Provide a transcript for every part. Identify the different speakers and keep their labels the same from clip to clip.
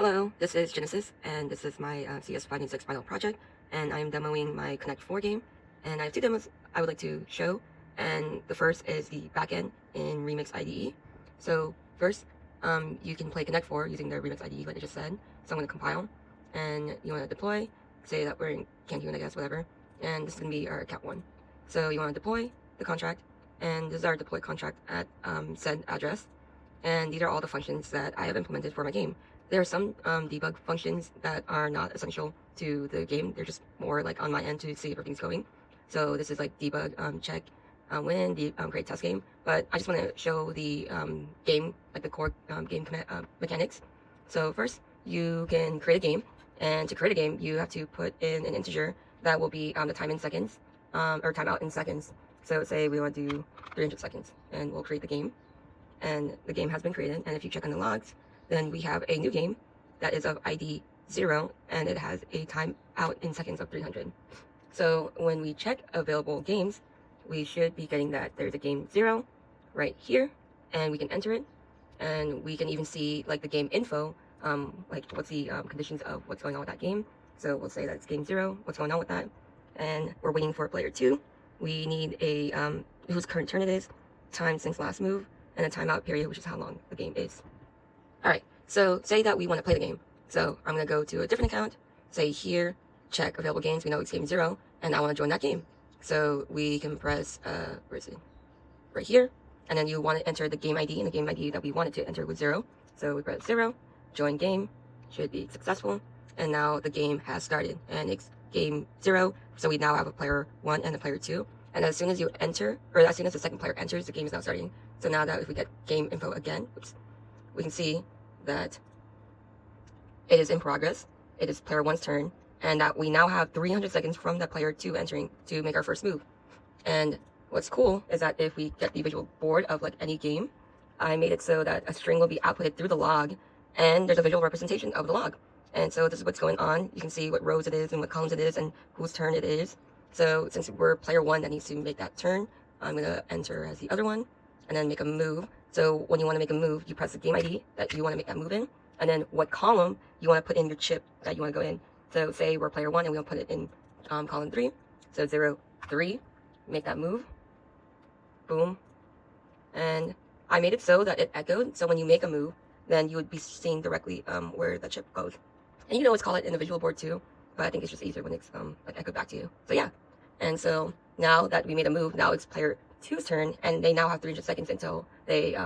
Speaker 1: Hello, this is Genesis, and this is my CS596 final project, and I'm demoing my Connect 4 game, and I have two demos I would like to show, and the first is the backend in Remix IDE. So first, you can play Connect 4 using the Remix IDE like I just said. So I'm going to compile, and you want to deploy, say that we're in Cancun, I guess, whatever, and this is going to be our account 1. So you want to deploy the contract, and this is our deploy contract at said address, and these are all the functions that I have implemented for my game. There are some debug functions that are not essential to the game. They're just more like on my end to see if everything's going. So this is like debug, check, win, create test game. But I just want to show the game, like the core game mechanics. So first, you can create a game. And to create a game, you have to put in an integer that will be the time in seconds, or timeout in seconds. So say we want to do 300 seconds, and we'll create the game. And the game has been created. And if you check on the logs, then we have a new game that is of ID 0, and it has a timeout in seconds of 300. So when we check available games, we should be getting that there's a game 0 right here, and we can enter it, and we can even see like the game info, like what's the conditions of what's going on with that game. So we'll say that it's game 0, what's going on with that, and we're waiting for player 2. We need a whose current turn it is, time since last move, and a timeout period, which is how long the game is. Alright, so say that we want to play the game. So I'm going to go to a different account, say here, check available games, we know it's game 0, and I want to join that game. So we can press, where is it? Right here, and then you want to enter the game ID, and the game ID that we wanted to enter was 0. So we press 0, join game, should be successful, and now the game has started, and it's game 0, so we now have a player 1 and a player 2. And as soon as you enter, or as soon as the second player enters, the game is now starting. So now that if we get game info again, we can see that it is in progress. It is player 1's turn, and that we now have 300 seconds from the player 2 entering to make our first move. And what's cool is that if we get the visual board of like any game, I made it so that a string will be outputted through the log, and there's a visual representation of the log. And so this is what's going on. You can see what rows it is and what columns it is and whose turn it is. So since we're player 1 that needs to make that turn, I'm going to enter as the other one and then make a move. So when you want to make a move, you press the game ID that you want to make that move in, and then what column you want to put in your chip that you want to go in. So say we're player 1 and we want to put it in column 3. So 0, 3, make that move. Boom. And I made it so that it echoed. So when you make a move, then you would be seeing directly where the chip goes. And you can always call it in the visual board too, but I think it's just easier when it's like echoed back to you. So yeah. And so now that we made a move, now it's player 2's turn, and they now have 300 seconds until they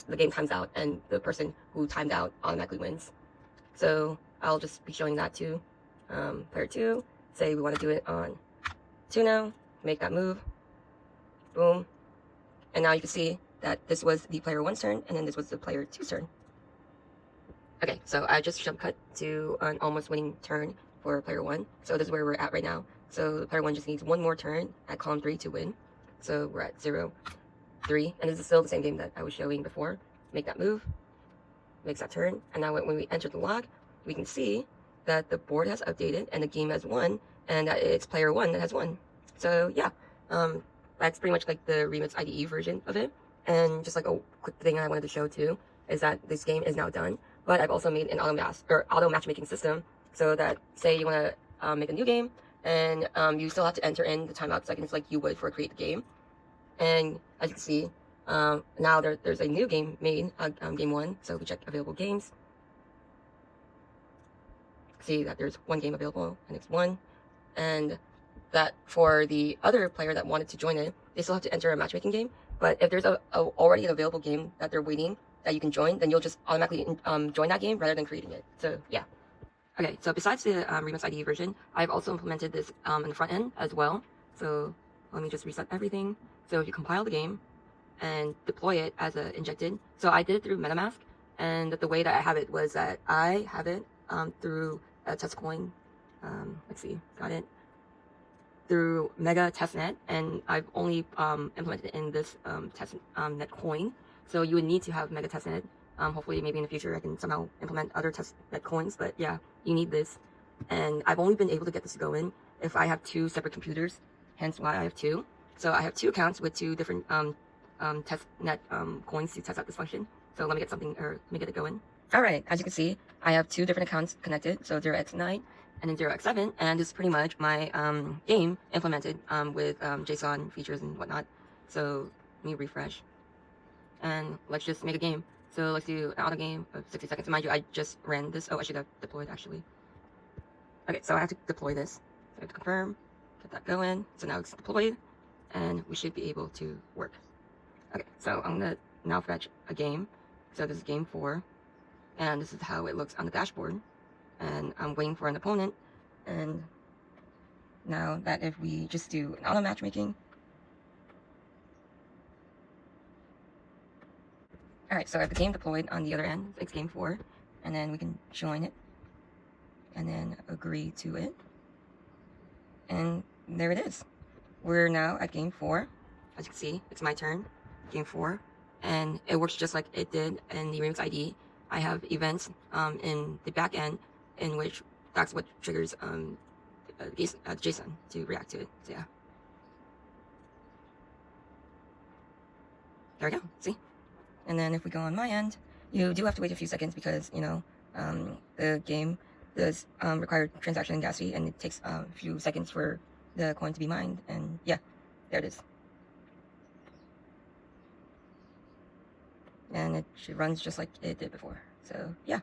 Speaker 1: the game times out, and the person who timed out automatically wins. So I'll just be showing that to player 2. Say we want to do it on 2 now, make that move, boom, and now you can see that this was the player 1's turn, and then this was the player 2's turn. Okay, so I just jump cut to an almost winning turn for player 1. So this is where we're at right now. So player 1 just needs one more turn at column 3 to win. So we're at 0, 3, and this is still the same game that I was showing before. Make that move, makes that turn, and now when we enter the log, we can see that the board has updated and the game has won, and that it's player 1 that has won. So yeah, that's pretty much like the Remix IDE version of it. And just like a quick thing I wanted to show too is that this game is now done, but I've also made an auto matchmaking system so that say you want to make a new game, and you still have to enter in the timeout seconds like you would for create the game. And as you can see, now there's a new game made, game 1. So if we check available games, see that there's one game available and it's 1. And that for the other player that wanted to join it, they still have to enter a matchmaking game. But if there's already an available game that they're waiting that you can join, then you'll just automatically join that game rather than creating it. So yeah. Okay, so besides the Remix IDE version, I've also implemented this in the front end as well. So let me just reset everything. So if you compile the game and deploy it as a injected, so I did it through MetaMask, and the way that I have it was that I have it through a testcoin. Let's see, got it through Mega Testnet, and I've only implemented it in this testnet coin. So you would need to have Mega Testnet. Hopefully, maybe in the future, I can somehow implement other testnet coins. But yeah, you need this. And I've only been able to get this to go in if I have 2 separate computers, hence why I have 2. So I have 2 accounts with 2 different testnet coins to test out this function. So let me get something, or let me get it going. All right, as you can see, I have two different accounts connected, so 0x9 and then 0x7, and this is pretty much my game implemented with JSON features and whatnot. So let me refresh, and let's just make a game. So let's do an auto game of 60 seconds. Mind you, I just ran this. Oh, I should have deployed actually. Okay, so I have to deploy this. So I have to confirm, get that going. So now it's deployed, and we should be able to work. Okay, so I'm gonna now fetch a game. So this is game 4, and this is how it looks on the dashboard. And I'm waiting for an opponent, and now that if we just do an auto matchmaking. Alright, so I have the game deployed on the other end. It's game 4, and then we can join it, and then agree to it. And there it is. We're now at game 4. As you can see, it's my turn, game 4. And it works just like it did in the Remix IDE. I have events in the back end in which that's what triggers JSON to react to it. So yeah. There we go, see? And then if we go on my end, you do have to wait a few seconds because, you know, the game does require transaction and gas fee, and it takes a few seconds for the coin to be mined. And yeah, there it is. And it runs just like it did before. So yeah,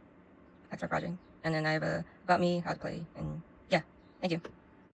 Speaker 1: that's my project. And then I have a about me, how to play, and yeah, thank you.